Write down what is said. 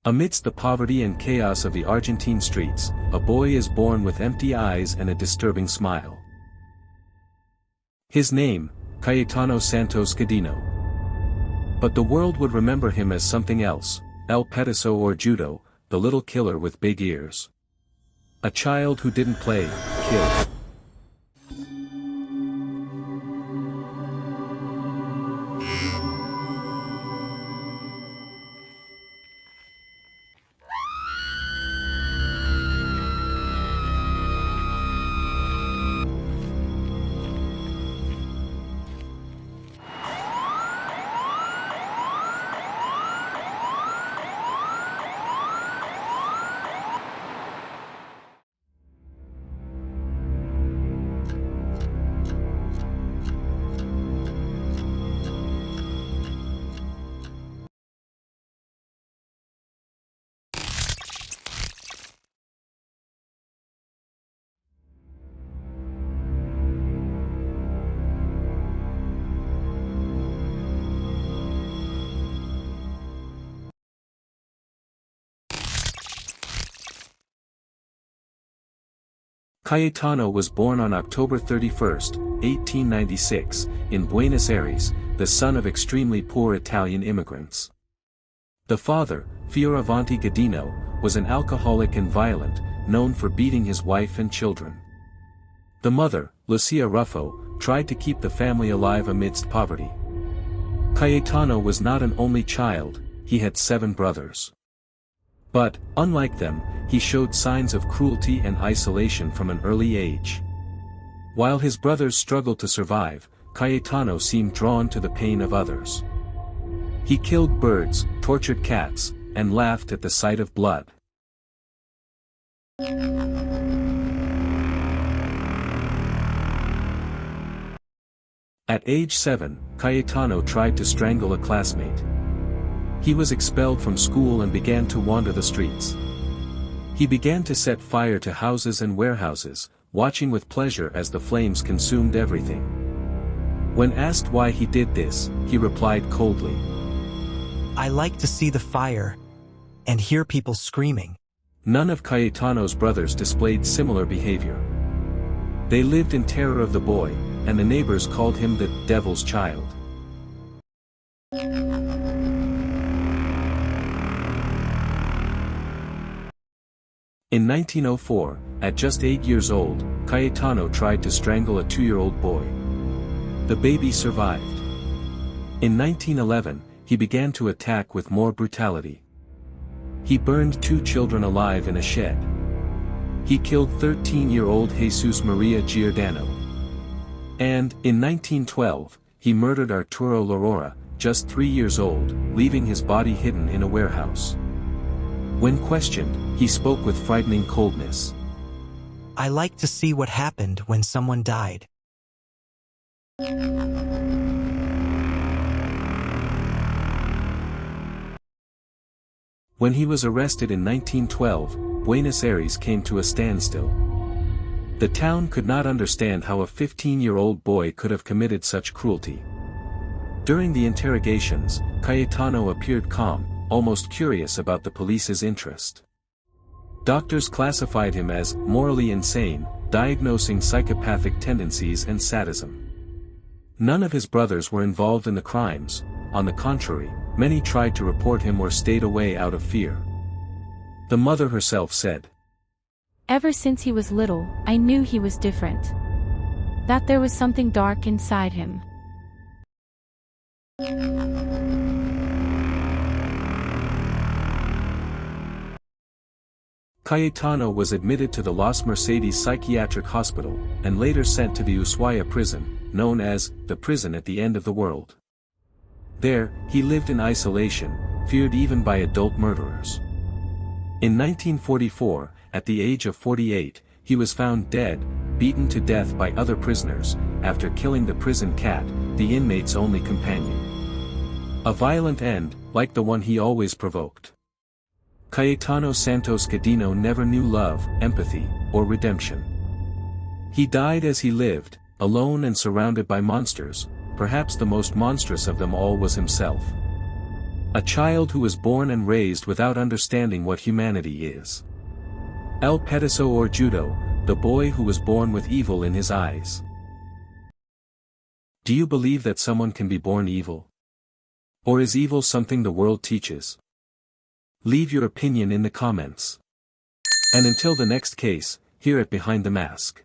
Amidst the poverty and chaos of the Argentine streets, a boy is born with empty eyes and a disturbing smile. His name, Cayetano Santos Gadino. But the world would remember him as something else, El Petiso Orejudo, the little killer with big ears. A child who didn't play, killed. Cayetano was born on October 31, 1896, in Buenos Aires, the son of extremely poor Italian immigrants. The father, Fioravanti Gadino, was an alcoholic and violent, known for beating his wife and children. The mother, Lucia Ruffo, tried to keep the family alive amidst poverty. Cayetano was not an only child, he had 7 brothers. But, unlike them, he showed signs of cruelty and isolation from an early age. While his brothers struggled to survive, Cayetano seemed drawn to the pain of others. He killed birds, tortured cats, and laughed at the sight of blood. At age 7, Cayetano tried to strangle a classmate. He was expelled from school and began to wander the streets. He began to set fire to houses and warehouses, watching with pleasure as the flames consumed everything. When asked why he did this, he replied coldly, "I like to see the fire and hear people screaming." None of Cayetano's brothers displayed similar behavior. They lived in terror of the boy, and the neighbors called him the devil's child. In 1904, at just 8 years old, Cayetano tried to strangle a 2-year-old boy. The baby survived. In 1911, he began to attack with more brutality. He burned 2 children alive in a shed. He killed 13-year-old Jesus Maria Giordano. And, in 1912, he murdered Arturo Larora, just 3 years old, leaving his body hidden in a warehouse. When questioned, he spoke with frightening coldness. "I like to see what happened when someone died." When he was arrested in 1912, Buenos Aires came to a standstill. The town could not understand how a 15-year-old boy could have committed such cruelty. During the interrogations, Cayetano appeared calm, almost curious about the police's interest. Doctors classified him as morally insane, diagnosing psychopathic tendencies and sadism. None of his brothers were involved in the crimes. On the contrary, many tried to report him or stayed away out of fear. The mother herself said, "Ever since he was little, I knew he was different. That there was something dark inside him." Cayetano was admitted to the Las Mercedes Psychiatric Hospital, and later sent to the Ushuaia prison, known as the prison at the end of the world. There, he lived in isolation, feared even by adult murderers. In 1944, at the age of 48, he was found dead, beaten to death by other prisoners, after killing the prison cat, the inmate's only companion. A violent end, like the one he always provoked. Cayetano Santos Gadino never knew love, empathy, or redemption. He died as he lived, alone and surrounded by monsters. Perhaps the most monstrous of them all was himself. A child who was born and raised without understanding what humanity is. El Petiso Orejudo, the boy who was born with evil in his eyes. Do you believe that someone can be born evil? Or is evil something the world teaches? Leave your opinion in the comments. And until the next case, here at Behind the Mask.